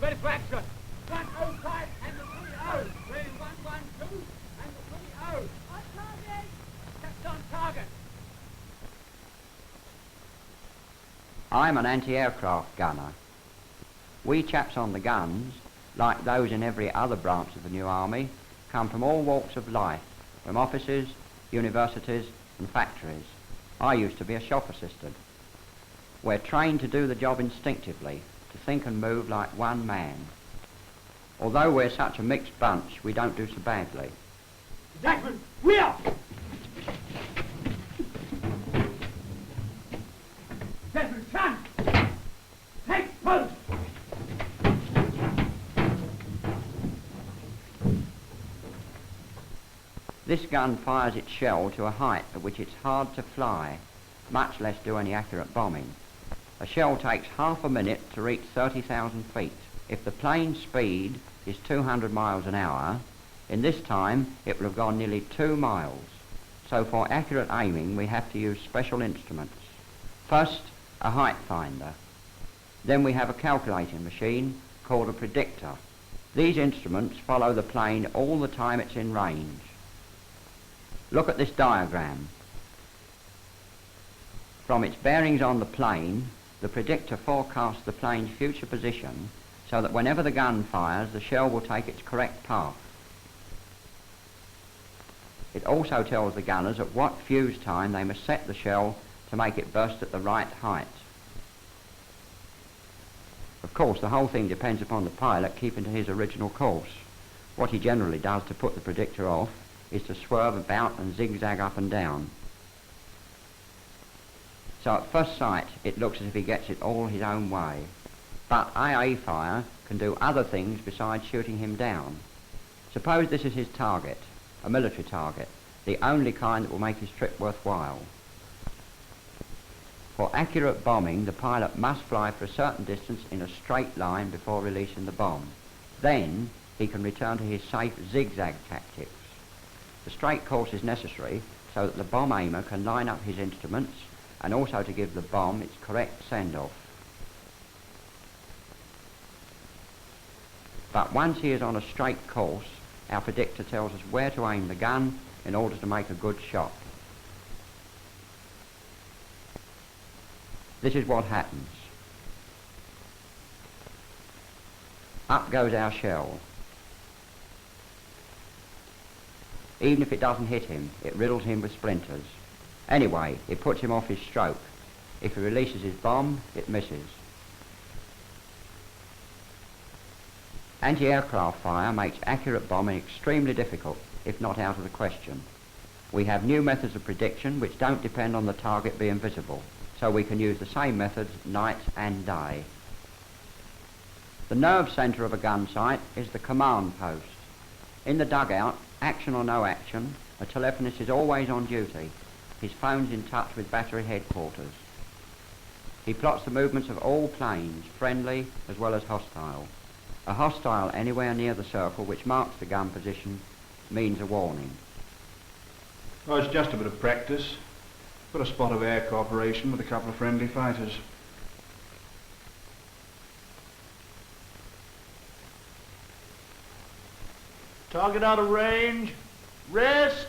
ready for action. 105 and the 30. Ready 112 and the 30. On target. Kept on target. I'm an anti-aircraft gunner. We chaps on the guns, like those in every other branch of the new army, come from all walks of life, from offices, universities and factories. I used to be a shop assistant. We're trained to do the job instinctively, to think and move like one man. Although we're such a mixed bunch, we don't do so badly. Zachman, wheel! Zachman, turn! Take post! This gun fires its shell to a height at which it's hard to fly, much less do any accurate bombing. A shell takes half a minute to reach 30,000 feet. If the plane's speed is 200 miles an hour, in this time it will have gone nearly 2 miles. So for accurate aiming we have to use special instruments. First, a height finder. Then we have a calculating machine called a predictor. These instruments follow the plane all the time it's in range. Look at this diagram. From its bearings on the plane, the predictor forecasts the plane's future position so that whenever the gun fires, the shell will take its correct path. It also tells the gunners at what fuse time they must set the shell to make it burst at the right height. Of course, the whole thing depends upon the pilot keeping to his original course. What he generally does to put the predictor off is to swerve about and zigzag up and down. So at first sight it looks as if he gets it all his own way. But AA fire can do other things besides shooting him down. Suppose this is his target, a military target, the only kind that will make his trip worthwhile. For accurate bombing, the pilot must fly for a certain distance in a straight line before releasing the bomb. Then he can return to his safe zigzag tactics. The straight course is necessary so that the bomb aimer can line up his instruments and also to give the bomb its correct send-off. But once he is on a straight course, our predictor tells us where to aim the gun in order to make a good shot. This is what happens. Up goes our shell. Even if it doesn't hit him, it riddles him with splinters. Anyway, it puts him off his stroke. If he releases his bomb, it misses. Anti-aircraft fire makes accurate bombing extremely difficult, if not out of the question. We have new methods of prediction which don't depend on the target being visible, so we can use the same methods night and day. The nerve centre of a gun sight is the command post. In the dugout, action or no action, a telephonist is always on duty. His phone's in touch with battery headquarters. He plots the movements of all planes, friendly as well as hostile. A hostile anywhere near the circle which marks the gun position means a warning. Oh, it's just a bit of practice. Got a spot of air cooperation with a couple of friendly fighters. Target out of range. Rest.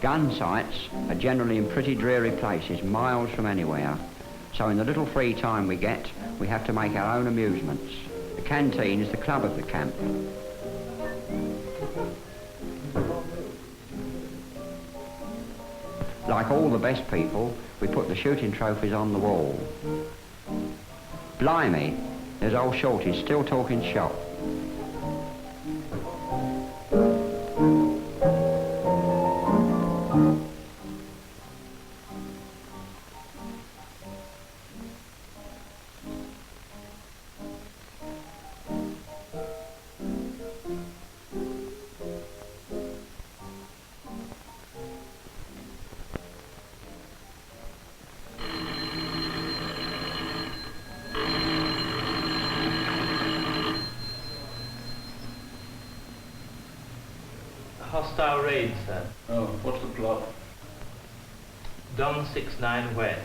Gun sites are generally in pretty dreary places, miles from anywhere. So in the little free time we get, we have to make our own amusements. The canteen is the club of the camp. Like all the best people, we put the shooting trophies on the wall. Blimey, there's old Shorty still talking shop. Hostile raid, sir. Oh, what's the plot? Don 69 West.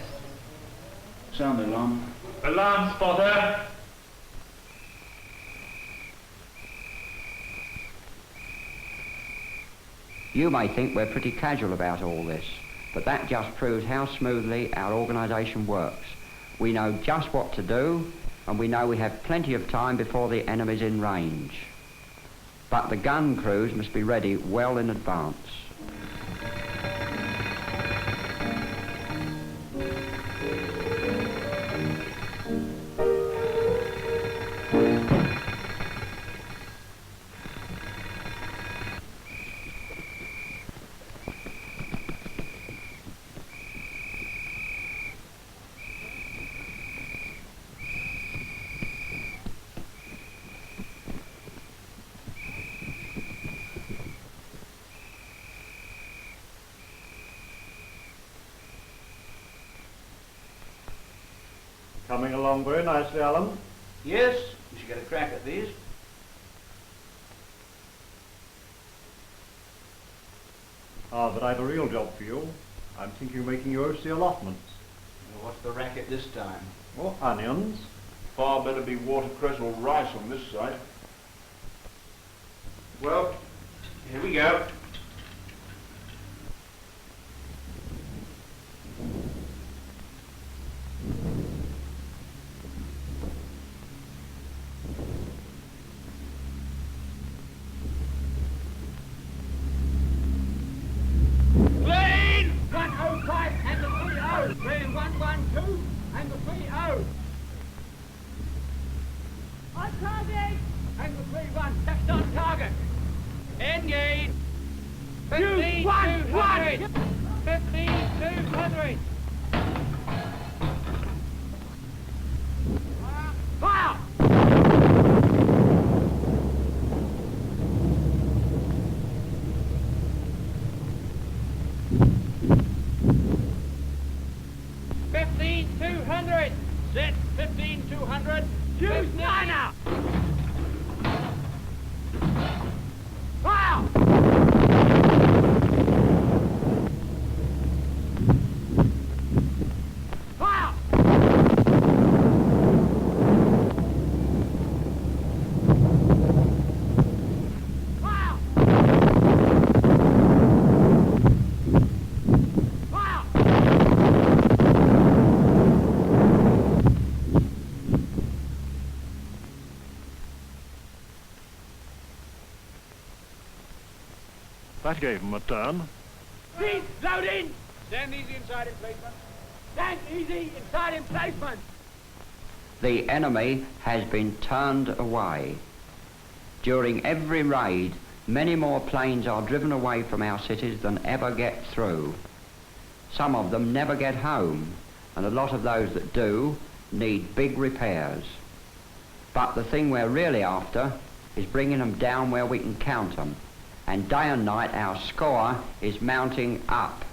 Sound alarm. Alarm spotter. You may think we're pretty casual about all this, but that just proves how smoothly our organisation works. We know just what to do, and we know we have plenty of time before the enemy's in range. But the gun crews must be ready well in advance. Coming along very nicely, Alan. Yes, we should get a crack at these. Ah, but I've a real job for you. I'm thinking of making you OC allotments. Well, what's the racket this time? Oh, onions. Far better be watercress or rice on this side. Well, here we go. Clean! 105 and the 30. Clean 112 and the 30. On target! And the 31. That's on target. Engage! 15-200! 15-200! Fire! Set 15-200. Use niner! Fire! Fire! Fire! Fire! That gave him a turn. Please, load in! Stand easy inside emplacement. Stand easy inside emplacement. The enemy has been turned away. During every raid, many more planes are driven away from our cities than ever get through. Some of them never get home, and a lot of those that do need big repairs. But the thing we're really after is bringing them down where we can count them. And day and night our score is mounting up.